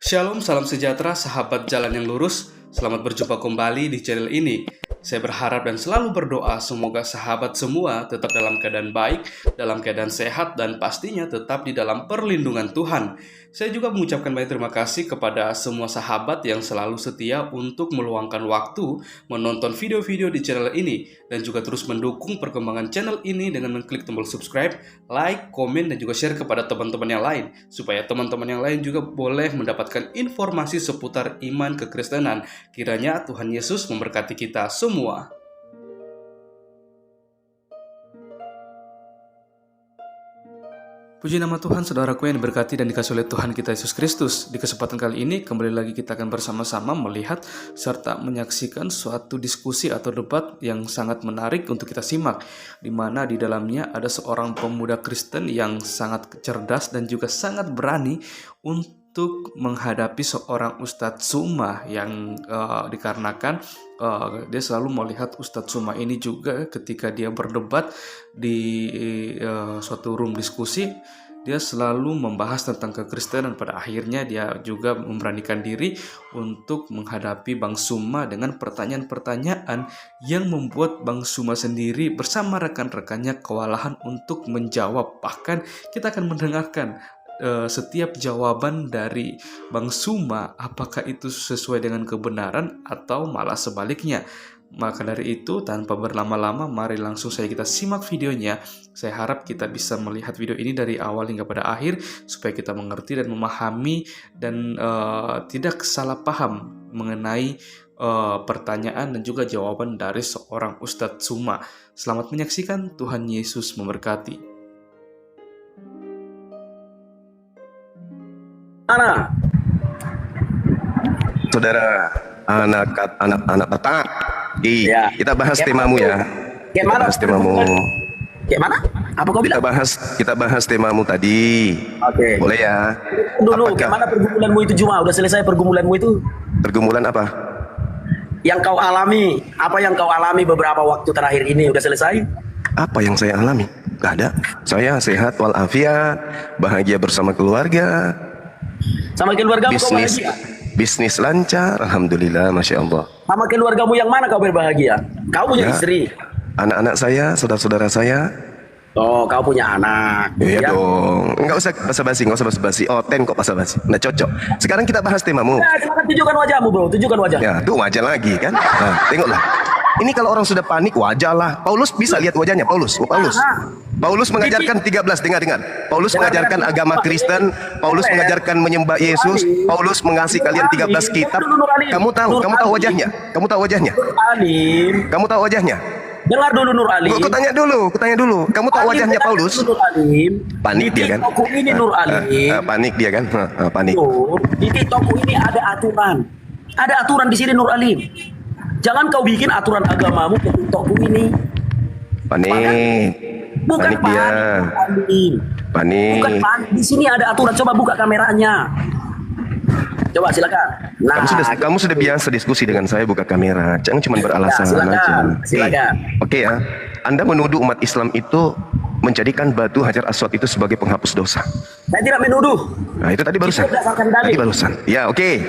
Shalom, salam sejahtera, sahabat jalan yang lurus. Selamat berjumpa kembali di channel ini. Saya berharap dan selalu berdoa semoga sahabat semua tetap dalam keadaan baik, dalam keadaan sehat, dan pastinya tetap di dalam perlindungan Tuhan. Saya juga mengucapkan banyak terima kasih kepada semua sahabat yang selalu setia untuk meluangkan waktu menonton video-video di channel ini dan juga terus mendukung perkembangan channel ini dengan mengklik tombol subscribe, like, komen, dan juga share kepada teman-teman yang lain supaya teman-teman yang lain juga boleh mendapatkan informasi seputar iman kekristenan. Kiranya Tuhan Yesus memberkati kita semua. Puji nama Tuhan, saudaraku yang diberkati dan dikasihi oleh Tuhan kita Yesus Kristus. Di kesempatan kali ini, kembali lagi kita akan bersama-sama melihat serta menyaksikan suatu diskusi atau debat yang sangat menarik untuk kita simak, di mana di dalamnya ada seorang pemuda Kristen yang sangat cerdas dan juga sangat berani untuk menghadapi seorang Ustadz Tsuma yang dikarenakan dia selalu melihat Ustadz Tsuma ini juga ketika dia berdebat di suatu room diskusi, dia selalu membahas tentang kekristenan. Pada akhirnya dia juga memberanikan diri untuk menghadapi Bang Tsuma dengan pertanyaan-pertanyaan yang membuat Bang Tsuma sendiri bersama rekan-rekannya kewalahan untuk menjawab. Bahkan kita akan mendengarkan setiap jawaban dari Bang Tsuma, apakah itu sesuai dengan kebenaran atau malah sebaliknya. Maka dari itu, tanpa berlama-lama, mari langsung saja kita simak videonya. Saya harap kita bisa melihat video ini dari awal hingga pada akhir supaya kita mengerti dan memahami dan tidak salah paham mengenai pertanyaan dan juga jawaban dari seorang Ustadz Tsuma. Selamat menyaksikan, Tuhan Yesus memberkati. Mana? Saudara, anak petak. Ya. Kita bahas temamu ya. Kayak mana? Bahas temamu. Kayak mana? Apa kau bilang? Kita bahas temamu tadi. Oke. Boleh ya? Dulu, kayak mana pergumulanmu itu, Juma? Udah selesai pergumulanmu itu? Pergumulan apa? Yang kau alami, apa yang kau alami beberapa waktu terakhir ini udah selesai? Apa yang saya alami? Gak ada. Saya sehat walafiat, bahagia bersama keluarga. Sama keluargamu kau bahagia? Bisnis lancar, alhamdulillah, masya Allah. Sama keluargamu yang mana kau berbahagia? Kau punya istri? Anak-anak saya, saudara-saudara saya. Oh, kau punya anak. Iya dong. Enggak usah basa-basi. Oten kok basa-basi. Nggak cocok. Sekarang kita bahas temamu. Ya, silakan tunjukkan wajahmu, bro. Tunjukkan wajah. Ya, tuh wajah lagi kan. Nah, tengoklah. Ini kalau orang sudah panik, wajah lah. Paulus bisa lihat wajahnya. Paulus mengajarkan 13, dengar. Paulus mengajarkan agama Kristen. Paulus mengajarkan menyembah Yesus. Paulus mengasih kalian 13 kitab. Kamu tahu wajahnya? Kamu tahu wajahnya? Dengar dulu Nur Ali. Aku tanya dulu. Kamu tahu wajahnya Paulus? Panik dia kan? Ini Nur Ali. Panik dia kan? Panik. Di TikTokku ini ada aturan. Ada aturan di sini Nur Ali. Jangan kau bikin aturan agamamu ke TikTokku ini. Panik. Bukan Panik dia. Panik. Bukan panik. Di sini ada aturan. Coba buka kameranya. Coba silakan. Nah, kamu sudah biasa diskusi dengan saya buka kamera. Jangan cuma beralasan aja. Silakan. Oke ya. Anda menuduh umat Islam itu menjadikan batu Hajar Aswad itu sebagai penghapus dosa. Saya tidak menuduh. Nah, itu tadi barusan. Ya, oke.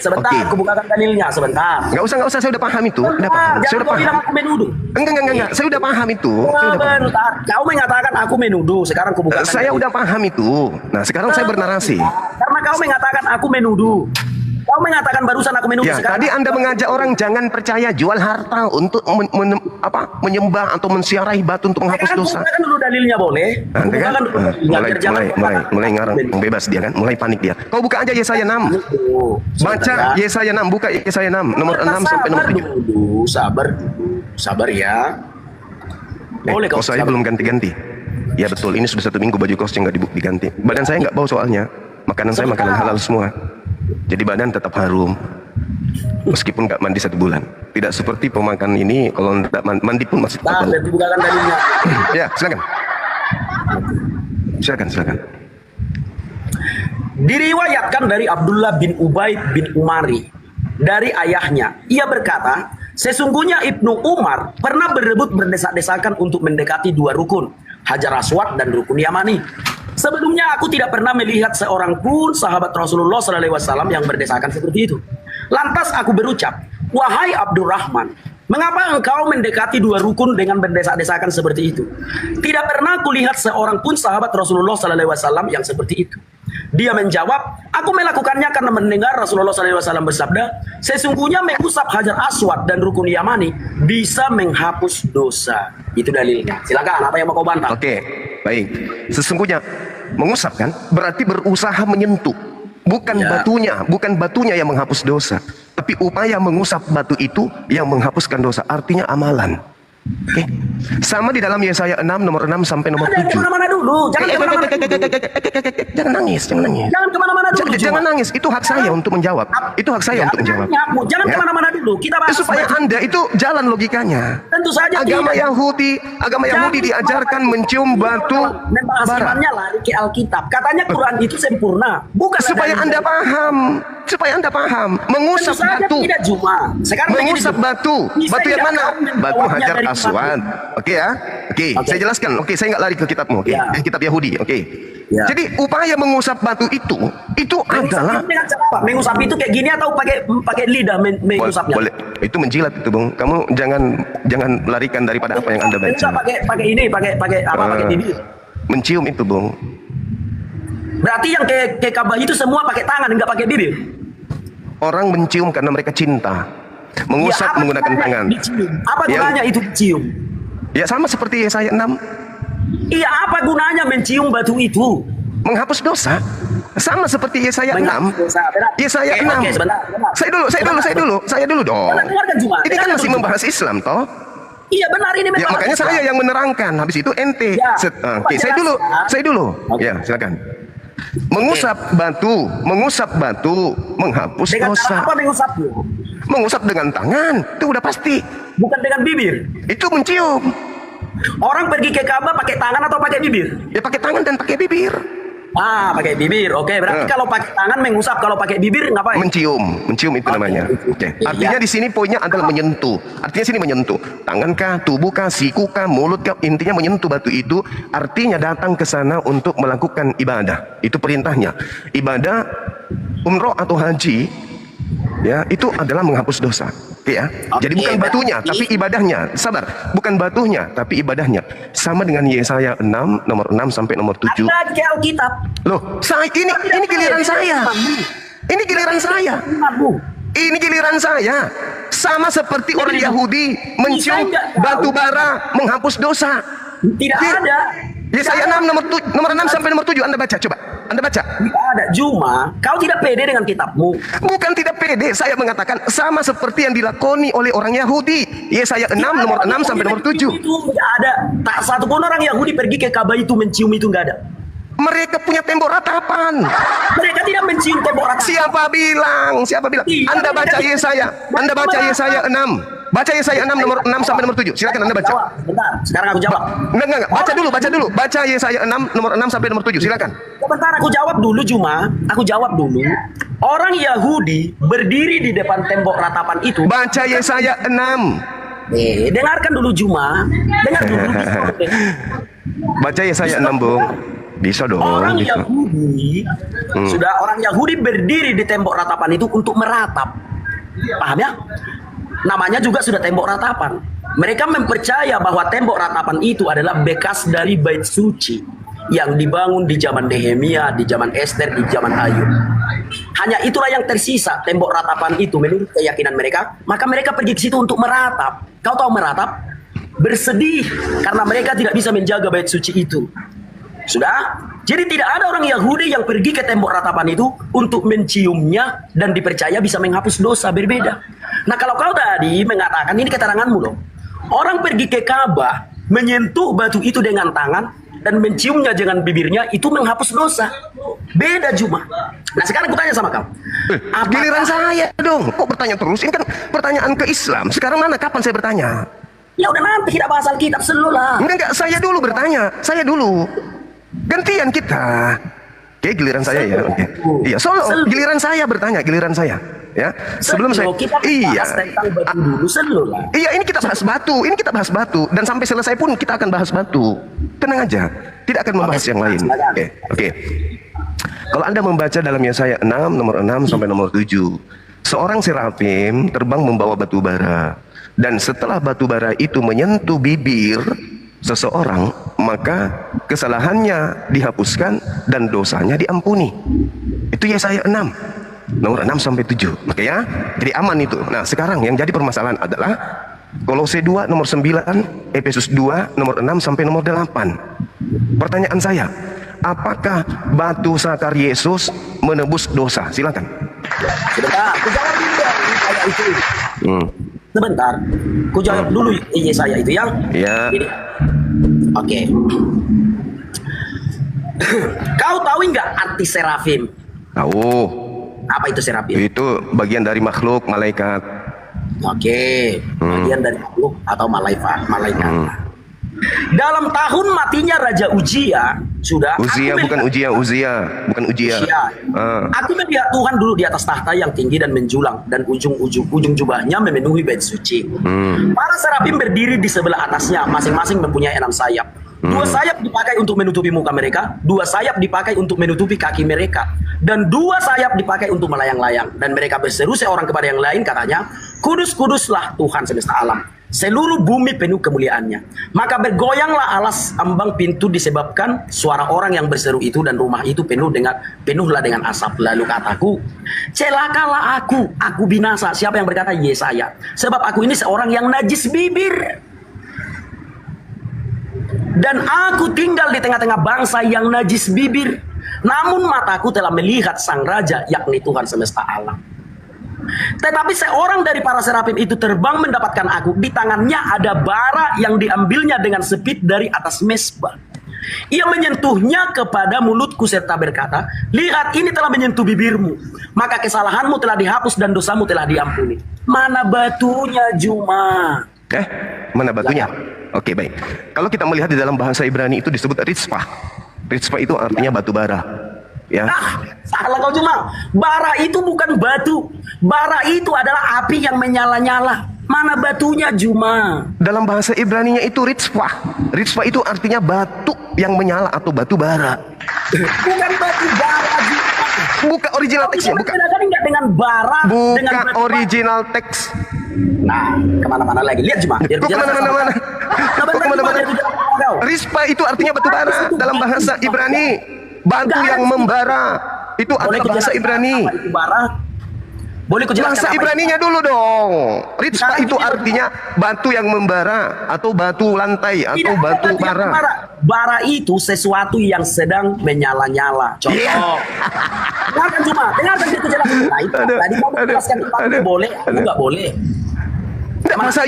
Sebentar, aku bukakan dalilnya sebentar. Enggak usah, saya udah paham itu. Saya udah paham. Aku menuduh. Enggak. Saya udah paham itu. Bentar. Kau mengatakan aku menuduh. Sekarang aku bukakan. Saya udah paham itu. Nah, sekarang saya bernarasi. Karena kau mengatakan aku menuduh. Kau mengatakan barusan aku menuduh. Ya, tadi Anda mengajak orang jangan percaya jual harta untuk menyembah atau mensiarahi batu untuk menghapus dosa. Bukakan dulu dalilnya boleh. Anda kan mulai ngarang, bebas dia kan, mulai panik dia. Kau buka aja Yesaya 6. Baca Yesaya 6, buka Yesaya 6 nomor 6 sampai nomor 7. Sabar ya. Boleh kau. Saya belum ganti-ganti. Ya betul, ini sudah 1 minggu baju kos yang nggak diganti. Badan saya nggak bau soalnya. Makanan saya makanan halal semua. Jadi badan tetap harum meskipun nggak mandi 1 bulan. Tidak seperti pemakan ini kalau tidak mandi pun masih tetap bau. Bukakan dalilnya. Ya silakan. Diriwayatkan dari Abdullah bin Ubay bin Umari dari ayahnya. Ia berkata, sesungguhnya Ibnu Umar pernah berebut berdesak-desakan untuk mendekati 2 rukun, Hajar Aswad dan rukun Yamani. Sebelumnya aku tidak pernah melihat seorang pun sahabat Rasulullah SAW yang berdesakan seperti itu. Lantas aku berucap, wahai Abdurrahman, mengapa engkau mendekati dua rukun dengan berdesak-desakan seperti itu? Tidak pernah kulihat seorang pun sahabat Rasulullah SAW yang seperti itu. Dia menjawab, aku melakukannya karena mendengar Rasulullah SAW bersabda, sesungguhnya mengusap Hajar Aswad dan rukun Yamani bisa menghapus dosa. Itu dalilnya. Silakan, apa yang mau kau bantah? Oke, baik. Sesungguhnya mengusap kan berarti berusaha menyentuh. Bukan batunya yang menghapus dosa, tapi upaya mengusap batu itu yang menghapuskan dosa. Artinya amalan. Oke. Sama di dalam Yesaya 6 nomor 6 sampai nomor 7. Jangan kemana-mana dulu. Jangan nangis. Jangan kemana-mana dulu. Jangan nangis. Itu hak saya untuk menjawab. Itu hak saya untuk menjawab. Jangan Ya. kemana-mana dulu. Kita bahas Supaya Anda itu jalan logikanya. Tentu saja Agama tidak. Yahudi diajarkan mencium batu membahas bara. imannya lari ke Alkitab. Katanya Quran itu sempurna. Bukan Supaya Anda paham. Mengusap Tentu saja batu. tidak cuma. Sekarang Mengusap batu. Bisa Batu yang tidak mana? kau menjawabnya Batu Hajar dari Aswad. Oke ya. Oke, saya jelaskan. Oke, saya nggak lari ke kitabmu. Oke, Ya. kitab Yahudi. Oke. Ya. Jadi upaya mengusap batu itu adalah dengan cara apa? Mengusap itu kayak gini atau pakai lidah mengusapnya? boleh. Itu menjilat itu, Bung. Kamu jangan larikan daripada apa yang Anda Mengusap baca. pakai ini, pakai apa? Pakai bibir. Mencium itu, Bung. Berarti yang ke Ka'bah itu semua pakai tangan, enggak pakai bibir. Orang mencium karena mereka cinta. Mengusap Ya, apa menggunakan gunanya tangan. dicium? Apa Ya. gunanya itu dicium? Ya sama seperti Yesaya 6, Iya, apa gunanya mencium batu itu? menghapus dosa. Sama seperti Yesaya 6. Yesaya 6. Oke, sebentar. Saya dulu dong. Dengarkan cuma. Ini kan masih membahas Islam toh. Iya benar ini Ya memang. makanya saya yang menerangkan. Habis itu ente. Ya, Oke, saya dulu. Oke. Ya, silakan. Mengusap batu, menghapus Dengan dosa. cara apa mengusapnya? Mengusap dengan tangan, itu udah pasti. Bukan dengan bibir. Itu mencium. Orang pergi ke Ka'bah pakai tangan atau pakai bibir? Ya pakai tangan dan pakai bibir. Ah, pakai bibir. Oke, berarti kalau pakai tangan mengusap, kalau pakai bibir ngapain? Mencium itu namanya. Oke. Iya. Artinya di sini poinnya adalah menyentuh. Artinya sini menyentuh. Tangankah, tubuhkah, sikukah, mulutkah, intinya menyentuh batu itu. Artinya datang ke sana untuk melakukan ibadah. Itu perintahnya. Ibadah umroh atau haji, ya itu adalah menghapus dosa. Oke ya. Jadi bukan batunya, tapi ibadahnya. Sabar, bukan batunya, tapi ibadahnya. Sama dengan Yesaya 6 nomor 6 sampai nomor 7. Ada ke Alkitab. Loh, ini giliran saya. Ini giliran saya. Ini giliran saya. Sama seperti orang Yahudi mencium batu bara menghapus dosa. Tidak ada. Yesaya 6 nomor 6 sampai nomor 7 Anda baca coba. Anda baca. Tidak ada. Cuma kau tidak pede dengan kitabmu. Bukan tidak pede, saya mengatakan sama seperti yang dilakoni oleh orang Yahudi. Yesaya 6 nomor 6 sampai nomor 7. Itu tidak ada. Tak satu pun orang Yahudi pergi ke Ka'bah itu mencium itu nggak ada. Mereka punya tembok ratapan. Mereka tidak mencium tembok ratapan. Siapa bilang? Iya, Anda baca Yesaya. Anda baca Yesaya 6. Baca Yesaya 6 nomor 6 sampai nomor 7. Silakan Anda baca. Jawab. Bentar, sekarang aku jawab. Enggak. Baca dulu. Baca Yesaya 6 nomor 6 sampai nomor 7. Silakan. Sebentar aku jawab dulu Cuma. Aku jawab dulu. Orang Yahudi berdiri di depan tembok ratapan itu. Baca Yesaya 6. Dengarkan dulu Cuma. Dengar dulu. Baca Yesaya 6, Bung. Bisa dong. Orang Bisa. Yahudi orang Yahudi berdiri di tembok ratapan itu untuk meratap. Paham ya? Namanya juga sudah tembok ratapan. Mereka mempercaya bahwa tembok ratapan itu adalah bekas dari bait suci yang dibangun di zaman Nehemia, di zaman Ester, di zaman Ayub. Hanya itulah yang tersisa tembok ratapan itu menurut keyakinan mereka. Maka mereka pergi ke situ untuk meratap. Kau tahu meratap? Bersedih karena mereka tidak bisa menjaga bait suci itu. Sudah? Jadi tidak ada orang Yahudi yang pergi ke tembok ratapan itu untuk menciumnya dan dipercaya bisa menghapus dosa. Berbeda. Nah kalau kau tadi mengatakan, ini keteranganmu loh. Orang pergi ke Ka'bah, menyentuh batu itu dengan tangan dan menciumnya dengan bibirnya, itu menghapus dosa. Beda Cuma. Nah sekarang aku tanya sama kau. Giliran saya dong. Kok bertanya terus? Ini kan pertanyaan ke Islam. Sekarang mana? Kapan saya bertanya? Ya udah nanti kita bahas Alkitab dulu lah. Enggak. Saya dulu bertanya. Saya dulu. Gantian kita. Oke, giliran saya ya. Oke. Iya, soal giliran saya bertanya, giliran saya. Ya, sebelum saya kita bahas tentang batu dulu lah. Iya, ini kita bahas batu, dan sampai selesai pun kita akan bahas batu. Tenang aja, tidak akan membahas yang lain. Oke. Kalau Anda membaca dalam Yesaya 6 nomor 6 sampai nomor 7, seorang serafim terbang membawa batu bara, dan setelah batu bara itu menyentuh bibir seseorang, maka kesalahannya dihapuskan dan dosanya diampuni. Itu Yesaya 6 nomor 6 sampai 7. Oke ya, jadi aman itu. Nah, sekarang yang jadi permasalahan adalah Kolose 2 nomor 9, Efesus 2 nomor 6 sampai nomor 8. Pertanyaan saya, apakah batu sakar Yesus menebus dosa? Silakan. Sebentar, aku jawab dulu ayat itu. Sebentar, aku jawab dulu Yesaya itu yang. Ya. Oke. Kau tahu nggak arti serafim? Tahu. Apa itu serafim? Itu bagian dari makhluk malaikat. Oke, bagian dari makhluk atau malaikat. Dalam tahun matinya Raja Uzia, Uzia. Aku melihat Tuhan dulu di atas tahta yang tinggi dan menjulang, dan ujung jubahnya memenuhi bait suci. Para serafim berdiri di sebelah atasnya, masing-masing mempunyai 6 sayap. 2 sayap dipakai untuk menutupi muka mereka, 2 sayap dipakai untuk menutupi kaki mereka, dan 2 sayap dipakai untuk melayang-layang. Dan mereka berseru seorang kepada yang lain, katanya, Kudus, kuduslah Tuhan semesta alam. Seluruh bumi penuh kemuliaannya. Maka bergoyanglah alas ambang pintu disebabkan suara orang yang berseru itu, dan rumah itu penuhlah dengan asap. Lalu kataku, celakalah aku binasa. Siapa yang berkata? Yesaya. Sebab aku ini seorang yang najis bibir, dan aku tinggal di tengah-tengah bangsa yang najis bibir. Namun mataku telah melihat sang raja, yakni Tuhan semesta alam. Tetapi seorang dari para serafim itu terbang mendapatkan aku. Di tangannya ada bara yang diambilnya dengan sepit dari atas mesbah. Ia menyentuhnya kepada mulutku serta berkata, lihat, ini telah menyentuh bibirmu, maka kesalahanmu telah dihapus dan dosamu telah diampuni. Mana batunya, Juma? Mana batunya? Oke, baik. Kalau kita melihat di dalam bahasa Ibrani itu disebut Ritzpah. Ritzpah itu artinya batu bara. Ya. Salah kau, Juma. Bara itu bukan batu. Bara itu adalah api yang menyala-nyala. Mana batunya, Juma? Dalam bahasa Ibraninya itu Ritzpah. Ritzpah itu artinya batu yang menyala atau batu bara. Bukan batu bara, Juma. Bukan original teksnya, bukan. Dengan bara, bukan dengan batu original teks. Nah, kemana-mana lagi. Lihat, Juma. Kok kemana-mana? Kok kemana-mana? Ritzpah itu artinya batu bara dalam bahasa Ibrani. Batu yang membara. Itu adalah bahasa Ibrani. Boleh kujelaskan bahasa Ibraninya dulu dong. Ritzpah itu artinya batu yang membara, atau batu lantai, atau batu bara. Bara itu sesuatu yang sedang menyala-nyala. Contoh. Dengarkan, Cuma. Dengarkan aku jelaskan. Nah, itu tadi mau menjelaskan tentang boleh, aku nggak boleh. Bahasa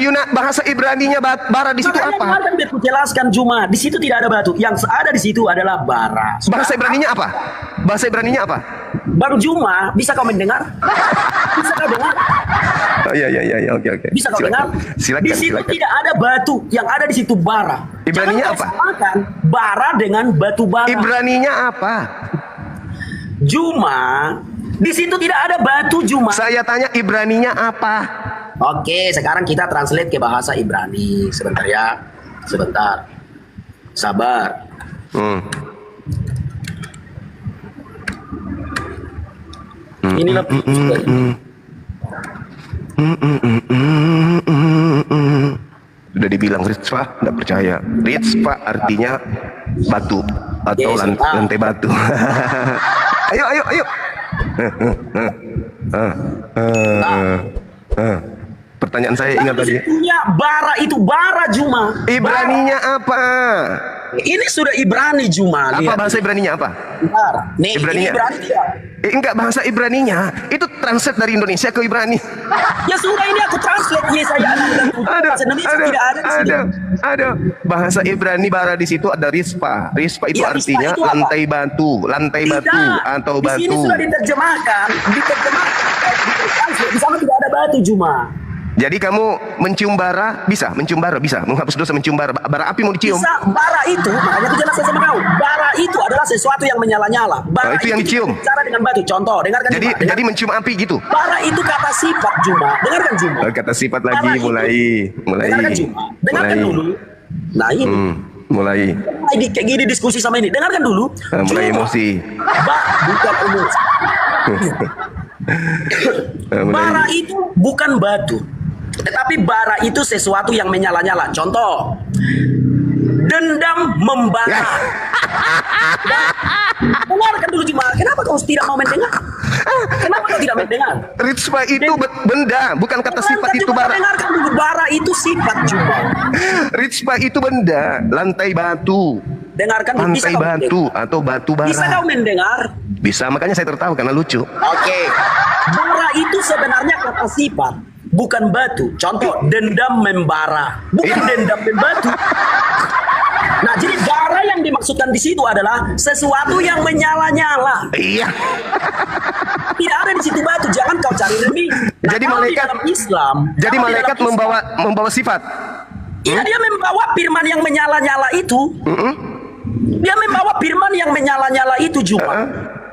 Ibraninya bara di situ apa? Makanya aku jelaskan, Juma. Di situ tidak ada batu. Yang ada di situ adalah bara. Bahasa Ibraninya apa? Bahasa Ibraninya apa? Bang Juma, bisa kau mendengar? Bisa kau dengar? Oh, iya, oke. Bisa kau dengar? Silakan. Di situ tidak ada batu. Yang ada di situ bara. Ibraninya apa? Samakan bara dengan batu bara. Ibraninya apa? Juma, di situ tidak ada batu, Juma. Saya tanya Ibraninya apa? Oke, sekarang kita translate ke bahasa Ibrani. Sebentar ya. Sebentar. Sabar. Inilah sudah dibilang Ritzpah, tidak percaya. Ritzpah artinya batu atau lantai batu. Ayo. Pertanyaan saya ingat tadi. Bara itu bara, Juma. Ibraninya apa? Ini sudah Ibrani, Juma. Apa lihat. bahasa Ibraninya apa? Bentar. Nih, Ibraninya. ini Ibrani tidak. Enggak, bahasa Ibraninya itu translate dari Indonesia ke Ibrani. Ya sudah, ini aku translate. Yesaya 6 bahasa Indonesia tidak ada di sini. Ada. Bahasa Ibrani bara di situ ada Ritzpah. Ritzpah itu Ya, artinya Ritzpah itu lantai batu atau Di sini batu. sudah diterjemahkan. Di sana tidak ada batu, Juma. Jadi kamu mencium bara bisa, mencium bara bisa, menghapus dosa mencium bara. Bara api mau dicium. Bisa, bara itu, makanya aku jelasin sama kau. Bara itu adalah sesuatu yang menyala-nyala. Bara itu yang dicium. Cara dengan batu. Contoh, dengarkan Juma. Jadi mencium api gitu. Bara itu kata sifat Juma. Dengarkan Juma. Kata sifat lagi, Bara mulai. Dengarkan Juma. Dengarkan dulu. Nah ini. Mulai. Kayak gini diskusi sama ini. Dengarkan dulu. Mulai emosi. Bukan emosi. Bara itu bukan batu. Tetapi bara itu sesuatu yang menyala-nyala. Contoh, dendam membara. Dengarkan dulu Juma. Kenapa kau tidak mau mendengar? Kenapa kau tidak mendengar? Ritspa itu benda, bukan kata sifat itu bara. Dengarkan dulu, bara itu sifat Juma. Ritspa itu benda, lantai batu. Dengarkan, bisa lantai kau batu mendengar? atau batu bara. Bisa kau mendengar? Bisa, makanya saya tertawa karena lucu. Oke. Bara itu sebenarnya kata sifat, bukan batu. Contoh, dendam membara, bukan dendam membatu. Nah, jadi bara yang dimaksudkan di situ adalah sesuatu yang menyala-nyala. Iya. Tidak ada di situ batu. Jangan kau cari remeh. Nah, Jadi kalau di malaikat dalam Islam. Jadi kalau di malaikat dalam Islam, membawa sifat. Iya, dia membawa firman yang menyala-nyala itu. Dia membawa firman yang menyala-nyala itu Juma.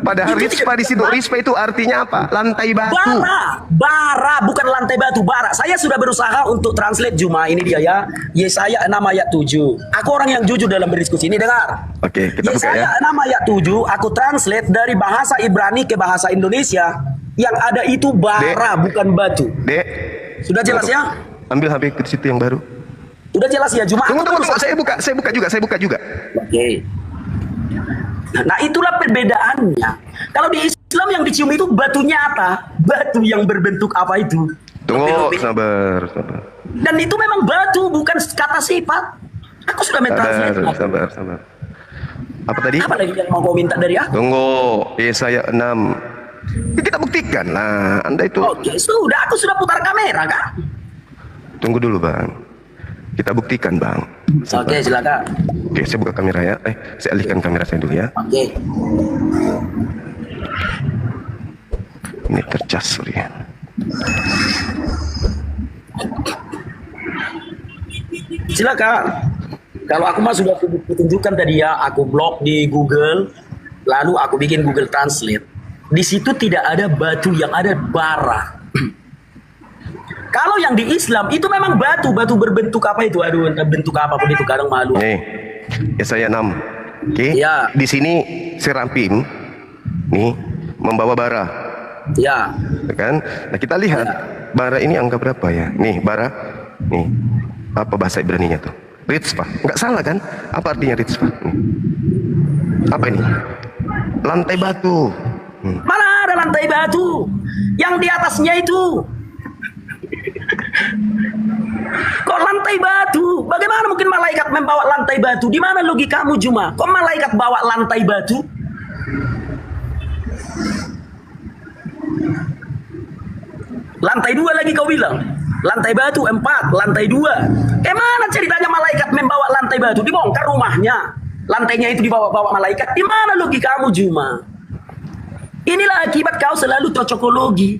Padahal Itu Ritspa di situ, Ritspa itu artinya apa? Lantai batu. Bara, bukan lantai batu, bara. Saya sudah berusaha untuk translate Juma, ini dia ya. Yesaya 6 ayat 7. Aku orang yang jujur dalam berdiskusi, ini dengar. Oke, kita buka ya. Yesaya 6 ayat 7, aku translate dari bahasa Ibrani ke bahasa Indonesia. Yang ada itu bara, bukan batu. Dek. Sudah jelas ya? Ambil HP ke situ yang baru. Sudah jelas ya, Juma? Tunggu, saya buka juga. Oke. Nah, itulah perbedaannya. Kalau di Islam yang dicium itu batu nyata, batu yang berbentuk apa itu? Tunggu, sabar. Dan itu memang batu, bukan kata sifat. Aku sudah mentranslate. Sabar. Apa tadi? Apa lagi yang mau kau minta dari aku? Tunggu, Yesaya 6. Kita buktikan lah, Anda itu. Oke, sudah. Aku sudah putar kamera, Kak. Tunggu dulu, Bang. Kita buktikan, Bang. Oke, silakan. Oke, saya buka kamera ya. Saya alihkan kamera saya dulu ya. Oke. Ini tercas, sorry. Silakan. Kalau aku mah sudah tunjukkan tadi ya, aku blog di Google, lalu aku bikin Google Translate. Di situ tidak ada batu, yang ada bara. Kalau yang di Islam itu memang batu berbentuk apa itu? Aduh, bentuk apapun itu kadang malu. Nih, Yesaya 6. Oke. Ya. Di sini Serapim nih membawa bara. Ya. Kan? Nah, kita lihat bara ini angka berapa ya? Nih, bara. Nih. Apa bahasa Ibraninya tuh? Ritspa. Enggak salah kan? Apa artinya Ritspa? Nih. Apa ini? Lantai batu. Mana ada lantai batu? Yang di atasnya itu. Kok lantai batu? Bagaimana mungkin malaikat membawa lantai batu? Di mana logikamu Juma? Kok malaikat bawa lantai batu? Lantai 2 lagi kau bilang. Lantai batu 4, lantai 2. Mana ceritanya malaikat membawa lantai batu? Dibongkar rumahnya. Lantainya itu dibawa-bawa malaikat. Di mana logikamu Juma? Inilah akibat kau selalu cocokologi.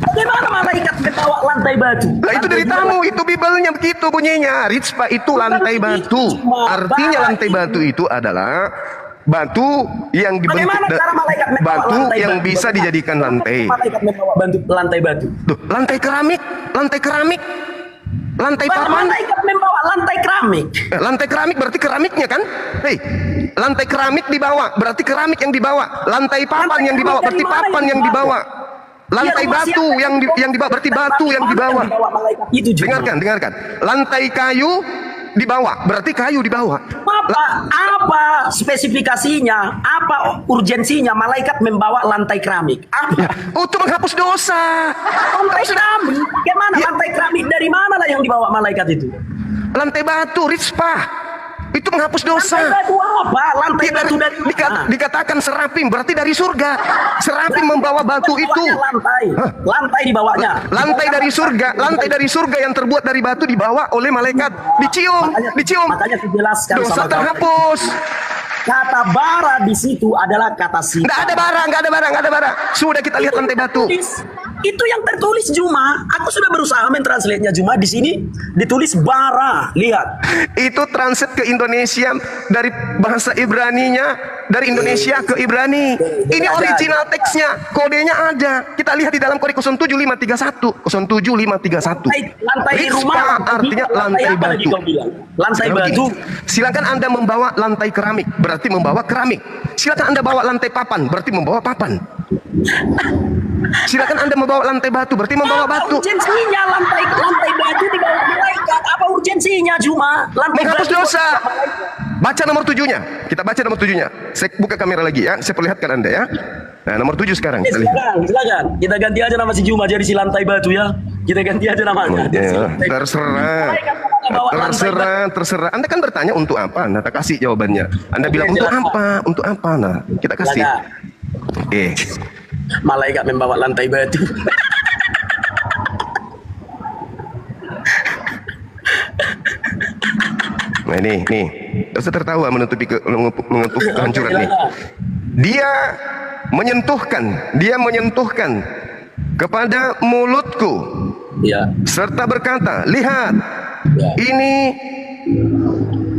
Bagaimana malaikat membawa lantai batu? Lah itu dari tamu, itu Bibelnya begitu bunyinya. Ritspa itu lantai batu. Artinya lantai batu itu adalah batu yang dibentuk, batu yang bisa dijadikan lantai. Malaikat membawa lantai batu. Tuh, lantai keramik, lantai papan. Malaikat membawa lantai keramik. Lantai keramik berarti keramiknya kan? Hei, lantai keramik dibawa, berarti keramik yang dibawa. Lantai papan yang dibawa, berarti papan yang dibawa. Lantai batu yang dibawa, berarti batu yang dibawa. Dengarkan. Lantai kayu dibawa, berarti kayu dibawa. Apa spesifikasinya? Apa urgensinya malaikat membawa lantai keramik? Apa? Untuk menghapus dosa. Lantai keramik? Gimana lantai keramik? Dari mana lah yang dibawa malaikat itu? Lantai batu, Ritspa. Itu menghapus dosa. Lantai batu apa? Lantai batu dari mana? Dikatakan Serapim, berarti dari surga. Serapim membawa batu itu. Lantai dibawanya. Lantai dari surga yang terbuat dari batu dibawa oleh malaikat. Dicium. Makanya dijelaskan dosa terhapus. Kata bara di situ adalah kata sifat. Nggak ada bara. Sudah kita lihat lantai batu. Itu yang tertulis Juma. Aku sudah berusaha mentranslate-nya Juma. Di sini ditulis bara. Lihat. Itu translate ke Indonesia dari bahasa Ibraninya, dari Indonesia ke Ibrani. Ini original teksnya, kodenya ada. Kita lihat di dalam kode 07531. 07531. Lantai rumah artinya lantai apa lagi batu. kau bilang? Lantai Sekarang batu. begini, silakan Anda membawa lantai keramik, berarti membawa keramik. Silakan Anda bawa lantai papan, berarti membawa papan. Silakan Anda membawa lantai batu, berarti membawa Apa batu. urgensinya lantai batu di bawah malaikat? Apa urgensinya Juma? Lantai Menghapus batu. dosa. Baca nomor 7-nya. Kita baca nomor 7-nya. Saya buka kamera lagi ya. Saya perlihatkan Anda ya. Nah, nomor 7 sekarang. Kita lihat. Silakan. Kita ganti aja nama si Juma jadi si lantai batu ya. Kita ganti aja namanya. Ya, terserah. Terserah. Terserah. Anda kan bertanya untuk apa? Nah, kita kasih jawabannya. Anda Oke, bilang untuk silakan. apa? Untuk apa? Nah, kita kasih. Oke. Malaikat membawa lantai batu. Nah, nih. Tidak usah tertawa menutupi kehancuran nih. Dia menyentuhkan kepada mulutku Ya. serta berkata, lihat, Ya. ini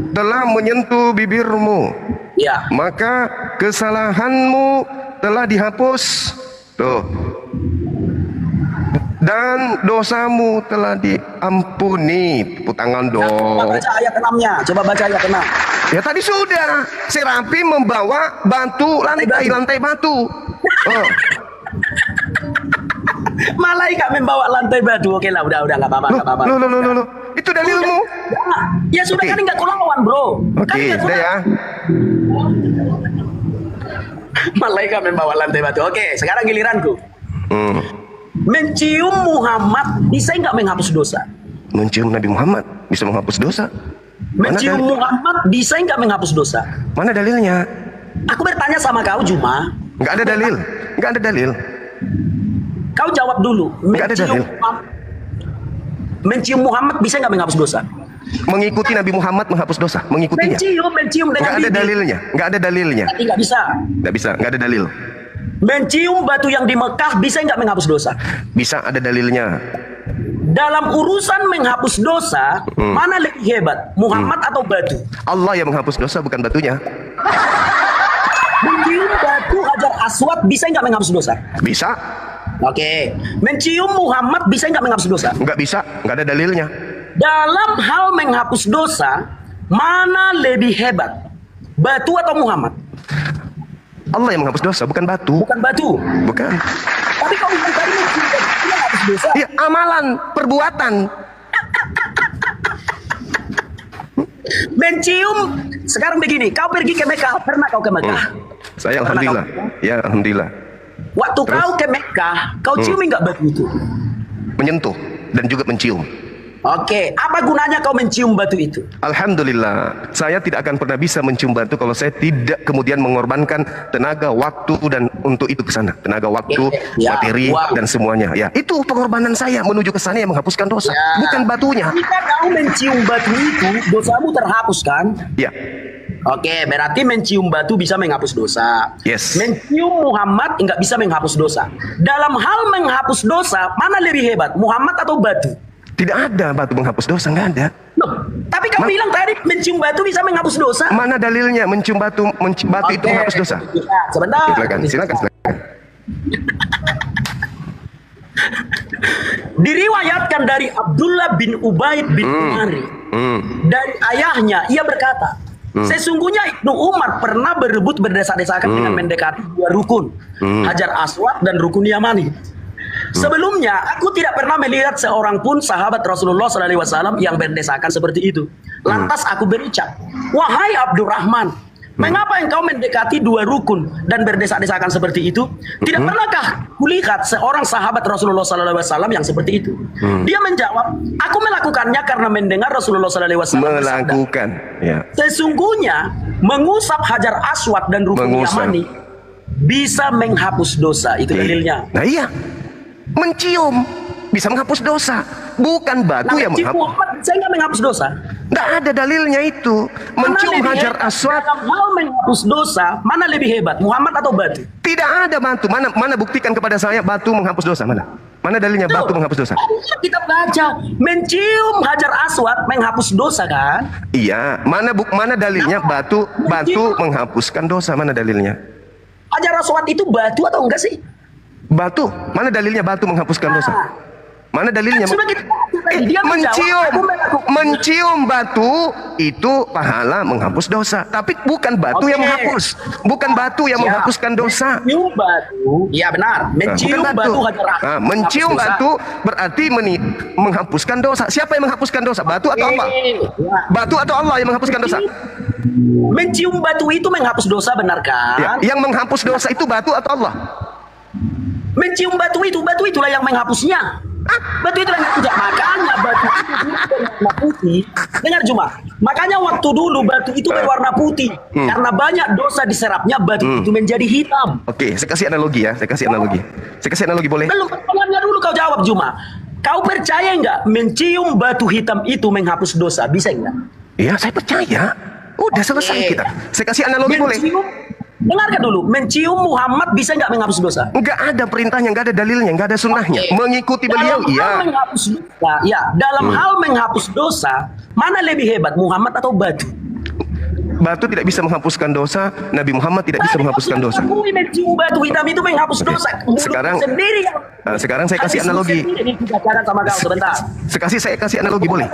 telah menyentuh bibirmu, Ya. maka kesalahanmu telah dihapus. Tuh. Dan dosamu telah diampuni. Tepuk tangan Coba dong. baca ayat 6-nya. Coba baca ayat 6. Ya tadi sudah. Serapi membawa batu lantai batu. Oh. Malaikat membawa lantai batu. Oke lah, udah enggak apa-apa. Loh. Itu dalilmu. Ya sudah, Oke. kan enggak kulawan, Bro. Kan Oke, enggak sudah ya. Malaikat membawa lantai batu. Oke, sekarang giliranku. Mencium Muhammad bisa nggak menghapus dosa? Mencium Nabi Muhammad bisa menghapus dosa. Mencium Muhammad bisa nggak menghapus dosa? Mana dalilnya? Aku bertanya sama kau Juma. Nggak ada dalil. Nggak ada dalil. Kau jawab dulu. Nggak ada dalil. Mencium Muhammad bisa nggak menghapus dosa? Mengikuti Nabi Muhammad menghapus dosa. Mengikutinya. Mencium dengan Nggak ada bibir. dalilnya. Nggak ada dalilnya. Berarti nggak bisa. Nggak bisa. Nggak ada dalil. Mencium batu yang di Mekah bisa nggak menghapus dosa? Bisa ada dalilnya. Dalam urusan menghapus dosa, mana lebih hebat, Muhammad atau batu? Allah yang menghapus dosa, bukan batunya. Mencium batu Hajar Aswad bisa nggak menghapus dosa? Bisa. Oke. Mencium Muhammad bisa nggak menghapus dosa? Nggak bisa. Nggak ada dalilnya. Dalam hal menghapus dosa, mana lebih hebat, batu atau Muhammad? Allah yang menghapus dosa, bukan batu. Bukan batu. Bukan. Tapi kalau bukan tadi mencium batu, dia menghapus dosa. Ya, amalan, perbuatan. Mencium. Sekarang begini, kau pergi ke Mekah, pernah kau ke Mekah? Saya Pernah alhamdulillah. Ya, alhamdulillah. Waktu Terus? kau ke Mekah, kau ciumi nggak batu itu? Menyentuh dan juga mencium. Oke, apa gunanya kau mencium batu itu? Alhamdulillah, saya tidak akan pernah bisa mencium batu kalau saya tidak kemudian mengorbankan tenaga, waktu dan untuk itu ke sana. Tenaga, waktu, Ya, materi uang. dan semuanya. Ya, itu pengorbanan saya menuju ke sana yang menghapuskan dosa, Ya. bukan batunya. Jika kau mencium batu itu, dosamu terhapus kan? Ya, Oke, berarti mencium batu bisa menghapus dosa. Yes. Mencium Muhammad nggak bisa menghapus dosa. Dalam hal menghapus dosa, mana lebih hebat, Muhammad atau batu? tidak ada batu menghapus dosa, nggak ada. Loh, tapi kau bilang tadi mencium batu bisa menghapus dosa. Mana dalilnya mencium batu, batu itu Oke. menghapus dosa? Ya, sebentar. Silakan. Diriwayatkan dari Abdullah bin Ubaid bin Umari. Dari ayahnya, ia berkata, sesungguhnya Ibnu Umar pernah berebut berdesak-desakan dengan mendekati dua rukun, Hajar Aswad dan rukun Yamani. Sebelumnya, aku tidak pernah melihat seorang pun sahabat Rasulullah SAW yang berdesakan seperti itu. Lantas aku berucap, wahai Abdurrahman, mengapa engkau mendekati dua rukun dan berdesak-desakan seperti itu? Tidak pernahkah kulihat seorang sahabat Rasulullah SAW yang seperti itu? Dia menjawab, aku melakukannya karena mendengar Rasulullah SAW bersabda, Melakukan, ya. sesungguhnya mengusap Hajar Aswad dan rukun Mengusap. Yamani bisa menghapus dosa. Itu dalilnya. Nah iya, mencium bisa menghapus dosa, bukan batu yang mencium menghapus. Muhammad saya nggak menghapus dosa. Nggak ada dalilnya itu. Mencium Mana lebih Hajar hebat? Aswad Dalam hal menghapus dosa, mana lebih hebat, Muhammad atau batu? tidak ada batu. Mana buktikan kepada saya batu menghapus dosa, mana? Mana dalilnya Tuh. batu menghapus dosa? Kita baca, mencium Hajar Aswad menghapus dosa kan? Iya, mana dalilnya batu menghapuskan dosa? Mana dalilnya? Hajar Aswad itu batu atau enggak sih? Batu, mana dalilnya batu menghapuskan dosa? Mana dalilnya? Sudah kita dia Mencium batu itu pahala menghapus dosa, tapi bukan batu yang menghapus, bukan batu yang menghapuskan dosa. Mencium batu, iya benar. Mencium Bukan batu Hajar Aswad. Nah, mencium batu berarti menghapuskan dosa. Siapa yang menghapuskan dosa? Batu atau Allah? Batu atau Allah yang menghapuskan dosa? Mencium batu itu menghapus dosa, benar kan? Ya, yang menghapus dosa itu batu atau Allah? Mencium batu itulah yang menghapusnya. Batu itu yang tidak, makanya batu itu berwarna putih. Dengar Juma, makanya waktu dulu batu itu berwarna putih karena banyak dosa diserapnya, batu itu menjadi hitam. Oke, saya kasih analogi ya, saya kasih analogi boleh? Belum, pertanyaannya dulu kau jawab Juma. Kau percaya nggak mencium batu hitam itu menghapus dosa? Bisa nggak? Iya, saya percaya. Udah selesai kita. Saya kasih analogi boleh? Dengarkan dulu, mencium Muhammad bisa nggak menghapus dosa? Enggak ada perintahnya, enggak ada dalilnya, enggak ada sunnahnya. Mengikuti beliau, iya. Dalam hal menghapus dosa, mana lebih hebat, Muhammad atau batu? Batu tidak bisa menghapuskan dosa, Nabi Muhammad tidak bisa menghapuskan dosa. Mencium batu hitam itu menghapus dosa. Sekarang saya kasih analogi. Saya kasih analogi boleh?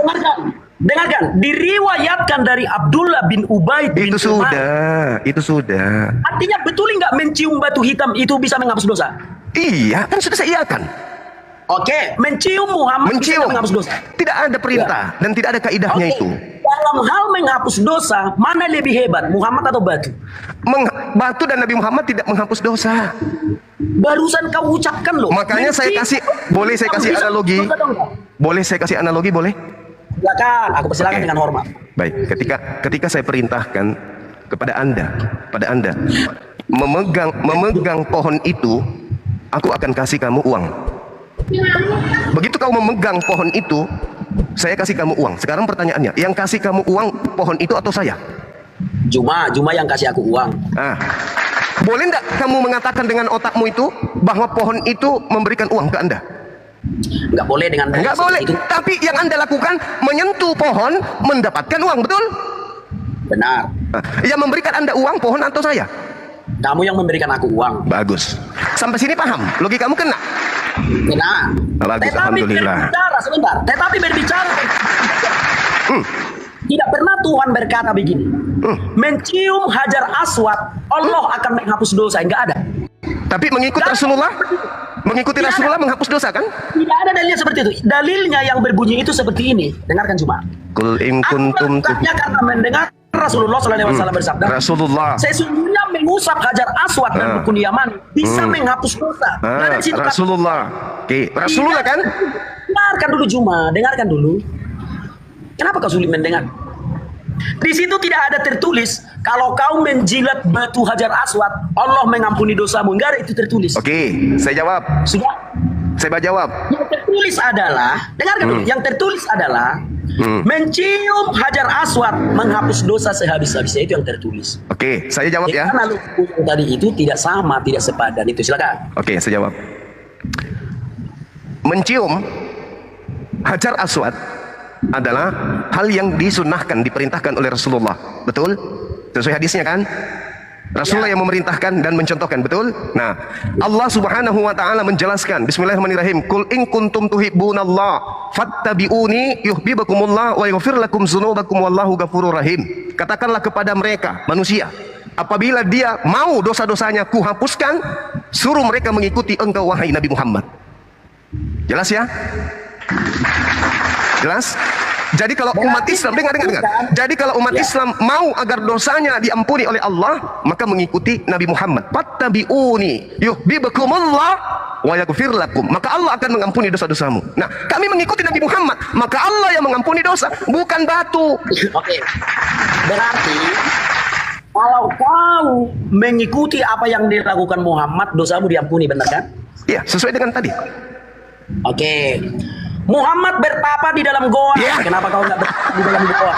Dengarkan, diriwayatkan dari Abdullah bin Ubay bin Umar. Itu sudah. Artinya betul nggak mencium batu hitam itu bisa menghapus dosa? Iya, kan sudah saya iakan. Oke, mencium Muhammad bisa menghapus dosa. Tidak ada perintah dan tidak ada kaidahnya itu. Dalam hal menghapus dosa, mana lebih hebat, Muhammad atau batu? Batu dan Nabi Muhammad tidak menghapus dosa. Barusan kau ucapkan loh. Makanya saya kasih analogi. Boleh saya kasih analogi, boleh? Silakan, aku persilakan dengan hormat. Baik, ketika saya perintahkan kepada Anda memegang pohon itu, aku akan kasih kamu uang. Begitu kau memegang pohon itu, saya kasih kamu uang. Sekarang pertanyaannya, yang kasih kamu uang pohon itu atau saya? Juma yang kasih aku uang. Boleh nggak kamu mengatakan dengan otakmu itu bahwa pohon itu memberikan uang ke Anda? Nggak boleh dengan nggak boleh itu. Tapi yang Anda lakukan menyentuh pohon mendapatkan uang, betul? Benar. Yang memberikan Anda uang pohon atau saya? Kamu yang memberikan aku uang. Bagus. Sampai sini paham? Logikamu kena? Kena. Bagus, alhamdulillah. Tetapi berbicara tidak pernah Tuhan berkata begini. Mencium Hajar Aswad Allah akan menghapus dosa. Enggak ada. Tapi mengikuti Rasulullah menghapus dosa kan? Tidak ada dalilnya seperti itu. Dalilnya yang berbunyi itu seperti ini. Dengarkan cuma. Qul in kuntum karena mendengar Rasulullah SAW bersabda. Rasulullah. Sesungguhnya mengusap Hajar Aswad dan rukun Yaman bisa menghapus dosa. Dari situ Rasulullah. Oke, Rasulullah kan? Dengarkan dulu Juma, dengarkan dulu. Kenapa kau sulit mendengar? Di situ tidak ada tertulis kalau kau menjilat batu Hajar Aswad Allah mengampuni dosamu. Enggak ada itu tertulis. Oke, saya jawab. Sudah? Saya jawab. Yang tertulis adalah, dengarkan dulu. Yang tertulis adalah mencium Hajar Aswad menghapus dosa sehabis-habisnya, itu yang tertulis. Oke, saya jawab ya. Karena tadi itu tidak sama, tidak sepadan itu. Silakan. Oke, saya jawab. Mencium Hajar Aswad adalah hal yang disunnahkan, diperintahkan oleh Rasulullah. Betul? Sesuai hadisnya kan? Rasulullah yang memerintahkan dan mencontohkan, betul? Nah, Allah Subhanahu wa taala menjelaskan, bismillahirrahmanirrahim, "Qul in kuntum tuhibbunallah fattabi'uni yuhibbukumullah wa yaghfir lakum dzunubakum wallahu ghafurur rahim." Katakanlah kepada mereka, manusia, apabila dia mau dosa-dosanya ku hapuskan, suruh mereka mengikuti engkau wahai Nabi Muhammad. Jelas ya? Jelas? Jadi kalau umat Islam, dengar. Jadi kalau umat Islam mau agar dosanya diampuni oleh Allah, maka mengikuti Nabi Muhammad. Fattabi'uni yuhibbukumullah wa yaghfir lakum. Maka Allah akan mengampuni dosa-dosamu. Nah, kami mengikuti Nabi Muhammad, maka Allah yang mengampuni dosa, bukan batu. Oke. Berarti kalau kau mengikuti apa yang dilakukan Muhammad, dosamu diampuni, benar kan? Iya, sesuai dengan tadi. Oke. Muhammad bertapa di dalam goa. Kenapa kau nggak bertapa di dalam goa?